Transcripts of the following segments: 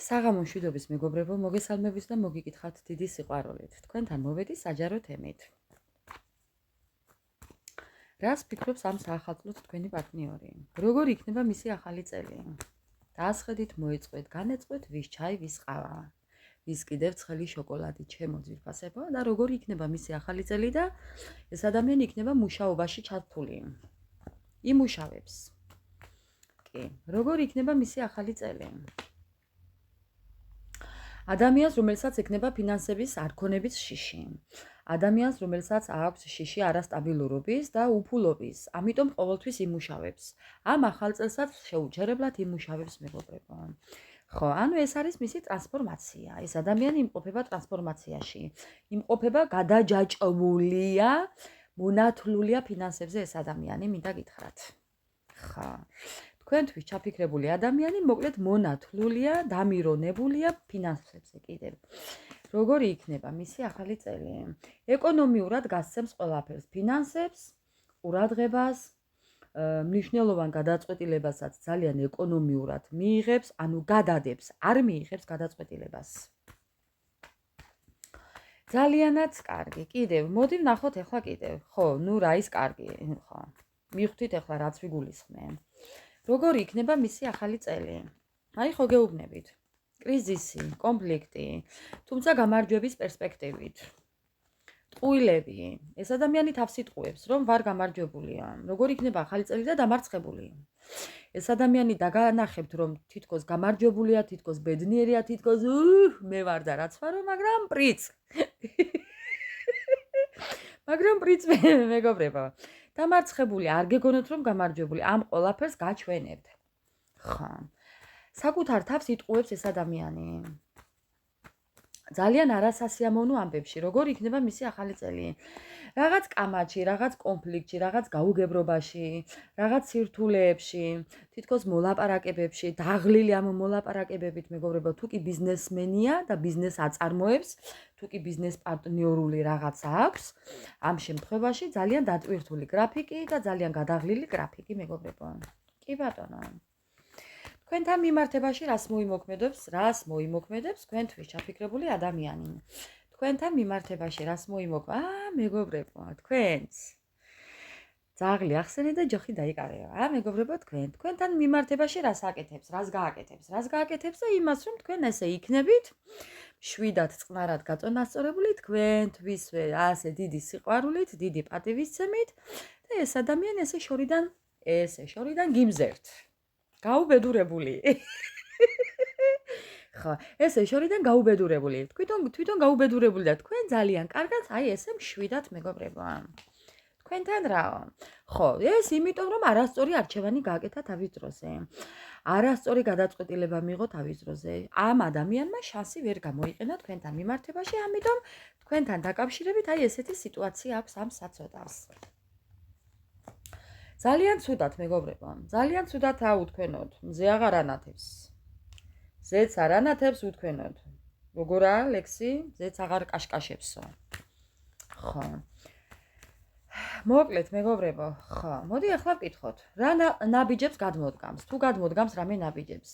საღამო მშვიდობის მეგობრებო, მოგესალმებით და მოგიკითხათ დიდი სიყვარულით. თქვენთან მოვედი საჯარო თემით. რას ფიქრობს ამ საახალწლოდ თქვენი პარტნიორი? როგორ იქნება მისი ახალი წელი? დაასხედით, მოეწყვეთ, განეწყვეთ ვის ჩაი, ვის ყავა, ვის კიდევ ცხელი შოკოლადი, ჩემო ძვირფასებო და როგორ იქნება მისი ახალი წელი და ეს ადამიანი იქნება მუშაობაში ჩართული. იმუშავებს. კი, როგორ იქნება მისი ახალი წელი? ადამიანს, რომელსაც ექნება ფინანსების არქონების შიში. ადამიანს, რომელსაც აქვს შიში არასტაბილურობის და უფულობის, ამიტომ ყოველთვის იმუშავებს. ამ ახალ წელსაც შეუჩერებლად იმუშავებს მეგობრებო. ხო, ანუ ეს არის მისი ტრანსფორმაცია. ეს ადამიანი იმყოფება ტრანსფორმაციაში. იმყოფება გადაჯაჭვულია, მონათლულია ფინანსებზე ეს ადამიანი, მინდა გითხრათ. ხო. თქვენთვის ჩაფიქრებული ადამიანი მოკლედ მონათლულია, დამირონებულია ფინანსებზე კიდევ. როგორი იქნება მისი ახალი წელი? ეკონომიურად გასცემს ყველაფერს, ფინანსებს, ყურადღებას, მნიშვნელოვან გადაწყვეტილებასაც ძალიან ეკონომიურად მიიღებს, ანუ გადადებს, არ მიიღებს გადაწყვეტილებას. ძალიანაც კარგი, კიდევ, მოდი ვნახოთ ახლა კიდევ. ხო, ნუ რა ის კარგი, ხო. მივხვდით ახლა რაც ვიგულისხმე. როგორი იქნება მისი ახალი წელი? აი ხო გეუბნებით. კრიზისი, კონფლიქტი, თუმცა გამარჯვების პერსპექტივით. ტყუილები. ეს ადამიანი თავს იტყუებს, რომ ვარ გამარჯვებულია. როგორი იქნება ახალი წელი და დამარცხებული. ეს ადამიანი დაგანახებთ, რომ თითქოს გამარჯვებულია, თითქოს ბედნიერია, თითქოს მე ვარ და რაც ვარო, მაგრამ პრიც. მაგრამ პრიც მეგობრებო. დამარცხებული, არ გეგონოთ რომ გამარჯვებული, ამ ყველაფერს გაჩვენებთ. ხო. საკუთარ თავს იტყუებს ეს ადამიანი. ძალიან არასასიამოვნო ამბებში, როგორ იქნება მისი ახალი წელი. რაღაც კამათში, რაღაც კონფლიქტში, რაღაც გაუგებრობაში, რაღაც სირთულეებში, თითქოს მოლაპარაკებებში, დაღლილი ამ მოლაპარაკებებით მეგობრებო, თუ კი ბიზნესმენია და ბიზნეს აწარმოებს, თუ კი ბიზნეს პარტნიორული რაღაცა აქვს, ამ შემთხვევაში ძალიან დატვირთული გრაფიკი და ძალიან გადაღლილი გრაფიკი მეგობრებო. კი ბატონო. თქვენთან მიმართებაში რას მოიმოქმედებს თქვენთვის ჩაფიქრებული ადამიანი. თქვენთან მიმართებაში რას მოიმოქმედებს? მეგობრებო, თქვენს. ძაღლი ახსენე და ჯოხი დაიკარეო. მეგობრებო, თქვენთან მიმართებაში რას აკეთებს, რას გააკეთებს და იმას, რომ თქვენ ესე იქნებით, შვიდად წყნარად გაწონასწორებული თქვენთვისვე ასე დიდი სიყვარულით, დიდი პატივისცემით და ეს ადამიანი ესე შორიდან გიმზერთ. გაუბედურებული. ხო, ესე შორიდან გაუბედურებული. თვითონ გაუბედურებული და თქვენ ძალიან კარგად აი ესე მშვიდად მეგობრებო. თქვენთან რაო? ხო, ეს იმიტომ რომ არასწორი არჩევანი გააკეთა თავის დროზე. არასწორი გადაწყვეტილება მიიღო თავის დროზე. ამ ადამიანმა შანსი ვერ გამოიყენა თქვენთან მიმართებაში, ამიტომ თქვენთან დაკავშირებით აი ესეთი სიტუაცია აქვს ამ საწოდავს. ძალიან ცუდად მეგობრებო, ძალიან ცუდად უთქვენოთ, მზე აღარ ანათებს. ზეც არ ანათებს უთქვენოთ. როგორაა ლექსი? ზეც აღარ კაშკაშებსო. ხო. მოკლედ მეგობრებო, ხო, მოდი ახლა ვკითხოთ. რა ნაბიჯებს გადმოდგამს? თუ გადმოდგამს რამე ნაბიჯებს?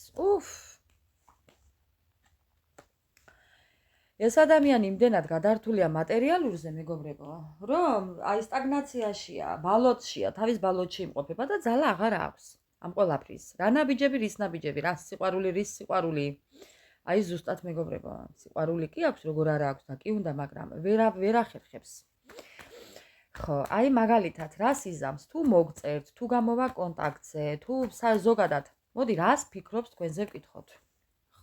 ეს ადამიანი იმდენად გადართულია მატერიალურზე მეგობრებო, რომ აი სტაგნაციაშია, ბალოტშია, თავის ბალოტში იმყოფება და ძალა აღარ აქვს ამ ყველაფრის. რა ნაბიჯები, რის ნაბიჯები, რა სიყვარული, რის სიყვარული. აი ზუსტად მეგობრებო, სიყვარული კი აქვს, როგორ არა აქვს და კი უნდა, მაგრამ ვერ ახერხებს. ხო, აი მაგალითად, რას იზამს, თუ მოგწერთ, თუ გამოვა კონტაქტზე, თუ ზოგადად, მოდი რას ფიქრობს თქვენზე ვკითხოთ.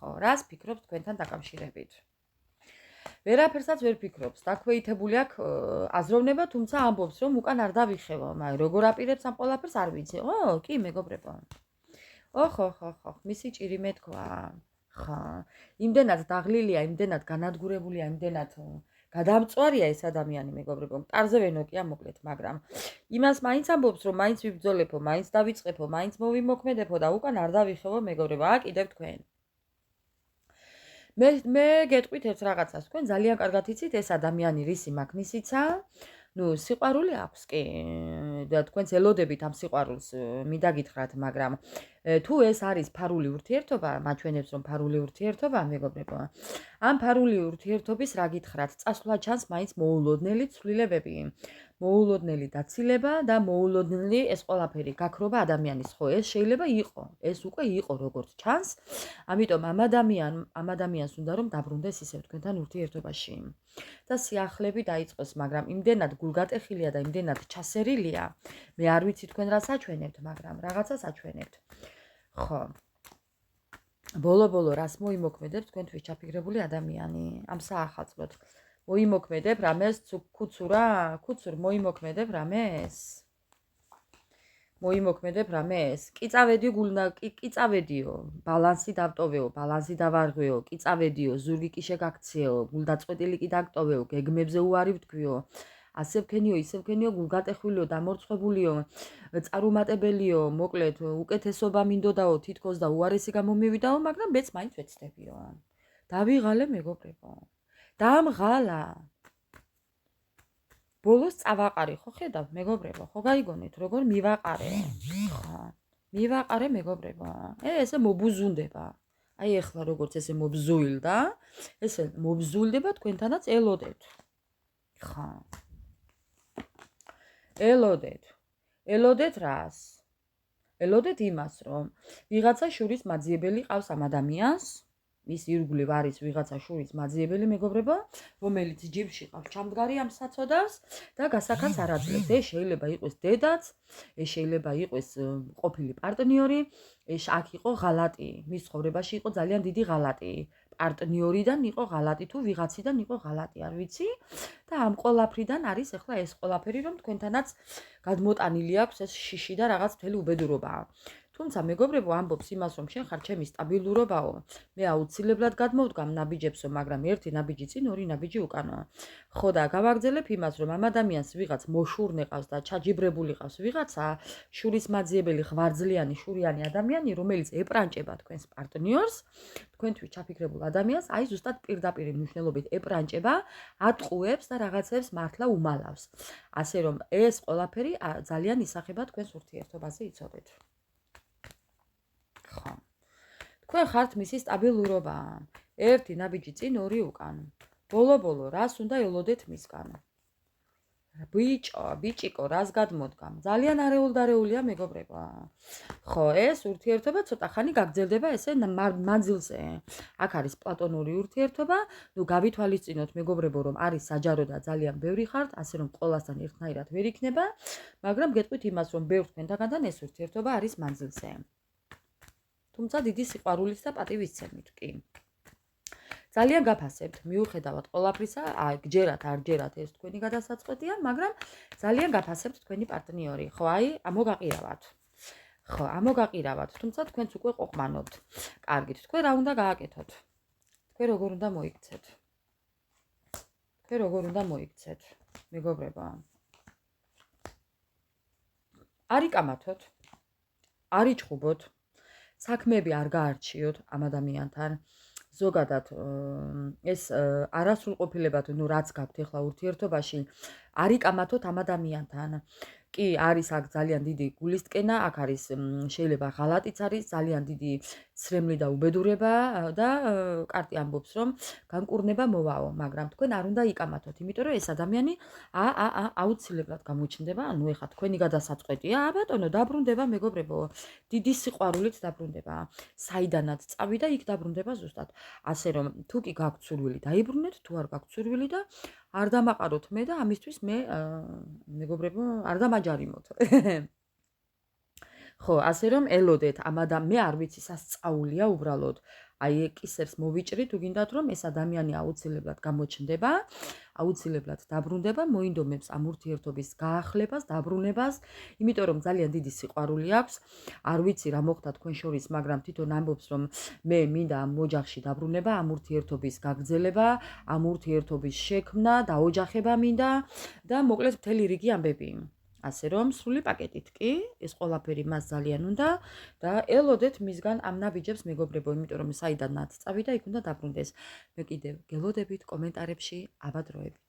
ხო, რას ფიქრობს თქვენთან დაკავშირებით. ვერაფერსაც ვერ ფიქრობს, დაქვეითებული აქვს აზროვნება, თუმცა ამბობს, რომ უკან არ დავიხევო, მაგრამ როგორ აპირებს ამ ყველაფერს არ ვიცი. კი მეგობრებო. ხო, მისი ჭირი მეთქვა. ხო, იმდენად დაღლილია, იმდენად განადგურებულია, იმდენად გადამწვარია ეს ადამიანი მეგობრებო. მტარზე ვენოკია მოკლედ, მაგრამ იმას მაინც ამბობს, რომ მაინც ვიბრძოლებო, მაინც დავიწყებო, მაინც მოვიმოქმედებო და უკან არ დავიხევო მეგობრებო. კიდევ თქვენ. მე გეტყვით ერთ რაღაცას, თქვენ ძალიან კარგად იცით ეს ადამიანი რისი მაგნისიცა, სიყვარული აქვს კი და თქვენც ელოდებით ამ სიყვარულს მინდა გითხრათ, მაგრამ თუ ეს არის ფარული ურთიერთობა, მაჩვენებს რომ ფარული ურთიერთობა, მეგობრებო. ამ ფარული ურთიერთობის რა გითხრათ, წასვლა ჩანს მაინც მოულოდნელი ცვლილებები, მოულოდნელი დაცილება და მოულოდნელი ეს ყველაფერი გაქრობა ადამიანის. ხო, ეს შეიძლება იყო, ეს უკვე იყო როგორც ჩანს. ამიტომ ამ ადამიანს უნდა რომ დაბრუნდეს ისევ თქვენთან ურთიერთობაში. და სიახლეები დაიწყოს, მაგრამ იმდენად გულგატეხილია და იმდენად ჩასერილია, მე არ ვიცი თქვენ რა საჩვენებთ, მაგრამ რაღაცა საჩვენებთ. ხო. ბოლო-ბოლო რას მოიმოქმედებს თქვენთვის ჩაფიქრებული ადამიანი? ამ საახალწლოდ მოიმოქმედებ რამეს ქუცურა? ქუცურ მოიმოქმედებ რამეს? მოიმოქმედებ რამეს? კი წავედიო, ბალანსი დავტოვეო, ბალანსი დავარღვეო, კი წავედიო, ზურგი კი შეგაქციეო, გულდაწყვეტილი კი დაგტოვეო, გეგმებზე უარი ვთქვიო. ასე ვქენიო, ისე ვქენიო, გულგატეხვილიო, დამორცხებულიო, წარუმატებელიო, მოკლედ, უკეთესობა მინდოდაო, თითქოს და უარესი გამომივიდაო, მაგრამ მეც მაინც ვეცდებიო. დავიღალე, მეგობრებო. დამღალა. ბოლოს წავაყარე, ხო ხედავ, მეგობრებო, ხო გაიგონეთ, როგორ მივაყარე. ხო. მივაყარე, მეგობრებო. ესე მობუზუნდება. აი ეხლა როგორც ესე მობზუილდა, ესე მობზულდება თქვენთანაც ელოდეთ. ხო. ელოდეთ რას? ელოდეთ იმას, რომ ვიღაცა შურის მაძიებელი ყავს ამ ადამიანს, ის ირგვლივ არის ვიღაცა შურის მაძიებელი, მეგობრებო, რომელიც ჯიბში ყავს ჩამდგარი ამ საწოდავს და გასახანს არ აძლევს. ეს შეიძლება იყოს დედაც, ეს შეიძლება იყოს ყოფილი პარტნიორი, ეს აქ იყო ღალატი, მის ცხოვრებაში იყო ძალიან დიდი ღალატი. პარტნიორიდან იყო ღალატი თუ ვიღაციდან იყო ღალატი, არ ვიცი. და ამ ყოლაფრიდან არის ახლა ეს ყოლაფერი, რომ თქვენთანაც გადმოტანილი აქვს ეს შიში და რაღაც მთელი უბედურობა. თუმცა მეგობრებო, ამბობს იმას, რომ შენ ხარ ჩემი სტაბილურობაო. მე აუცილებლად გადმოვდგამ ნაბიჯებსო, მაგრამ ერთი ნაბიჯი წინ, ორი ნაბიჯი უკანო. ხო და გავაგრძელებ იმას, რომ ამ ადამიანს ვიღაც მოშურნე ყავს და ჩაჯიბრებული ყავს ვიღაცა, შურის მაძიებელი ღვარძლიანი შურიანი ადამიანი, რომელიც ეპრანჭება თქვენს პარტნიორს, თქვენთვის ჩაფიქრებულ ადამიანს, აი ზუსტად პირდაპირ მნიშვნელობით ეპრანჭება, ატყუებს და რაღაცებს მართლა უმალავს. ასე რომ ეს ყველაფერი ძალიან ისახება თქვენს ურთიერთობაზე, იცოდეთ. ხო. თქვენ ხართ მისი სტაბილურობა. ერთი ნაბიჯი წინ, ორი უკან. ბოლო-ბოლო რას უნდა ელოდეთ მისგან? ბიჭიკო, რას გადმოდგამ? ძალიან არეულ-დარეულია, მეგობრებო. ხო, ეს ურთიერთობა ცოტა ხანი გაგრძელდება ესე მანძილზე. აქ არის პლატონური ურთიერთობა, ნუ გავითვალისწინოთ, მეგობრებო, რომ არის საჯარო და ძალიან ბევრი ხართ, ასე რომ ყველასთან ერთნაირად ვერ იქნება, მაგრამ გეტყვით იმას, რომ ბევრ თქვენთაგან ეს ურთიერთობა არის მანძილზე. თუმცა დიდი სიყვარულით და პატივისცემით კი. ძალიან გაფასებთ, მიუხედავად ყველაფრისა, გჯერათ, არ ჯერათ ეს თქვენი გადასაწყვეტია, მაგრამ ძალიან გაფასებთ თქვენი პარტნიორი. ხო, აი, ამოგაყირავათ. ხო, ამოგაყირავათ, თუმცა თქვენც უკვე ყოყმანობთ. კარგით, თქვენ რა უნდა გააკეთოთ? თქვენ როგორ უნდა მოიქცეთ? მეგობრებო? არ იკამათოთ, არ იჭხუბოთ. საქმეები არ გაარჩიოთ ამ ადამიანთან. ზოგადად ეს არასრულყოფილებად, ნუ რაც გაქვთ ახლა ურთიერთობაში, არ იკამათოთ ამ ადამიანთან. კი, არის აქ ძალიან დიდი გულისტკენა, აქ არის შეიძლება ღალატიც არის, ძალიან დიდი ცრემლი და უბედურება და კარტი ამბობს, რომ განკურნება მოვაო, მაგრამ თქვენ არ უნდა იკამათოთ, იმიტომ რომ ეს ადამიანი აუცილებლად გამოჩნდება, ანუ ეხლა თქვენი გადასაწყვეტია, ბატონო, დაბრუნდება, მეგობრებო, დიდი სიყვარულით დაბრუნდება. საიდანაც წავიდა, იქ დაბრუნდება ზუსტად. ასე რომ, თუ კი გაქვთ სურვილი, დაიბრუნეთ, თუ არ გაქვთ სურვილი და არ დამაყაროთ მე და ამისთვის მე მეგობრებო არ დამაჯარიმოთ. ხო, ასე რომ ელოდეთ ამ მე არ ვიცი სასწაულია უბრალოდ. აი ეკისერს მოვიჭრით, თუ გინდათ რომ ეს ადამიანი აუცილებლად გამოჩნდება, აუცილებლად დაბრუნდება, მოინდომებს ამ ურთიერთობის გაახლებას, დაბრუნებას, იმიტომ რომ ძალიან დიდი სიყვარული აქვს. არ ვიცი რა მოხდა თქვენ შორის, მაგრამ თვითონ ამბობს, რომ მე მინდა ამ ოჯახში დაბრუნება, ამ ურთიერთობის გაგრძელება, ამ ურთიერთობის შექმნა, დაოჯახება მინდა და მოკლედ მთელი რიგი ამბები. ასე რომ სრული პაკეტით კი, ეს ყველაფერი მას ძალიან უნდა და ელოდეთ მისგან ამ ნაბიჯებს, მეგობრებო, იმიტომ რომ საიდანაც წავიდა, იქ უნდა დაბრუნდეს. მე კიდევ გელოდებით კომენტარებში, აბა დროებით.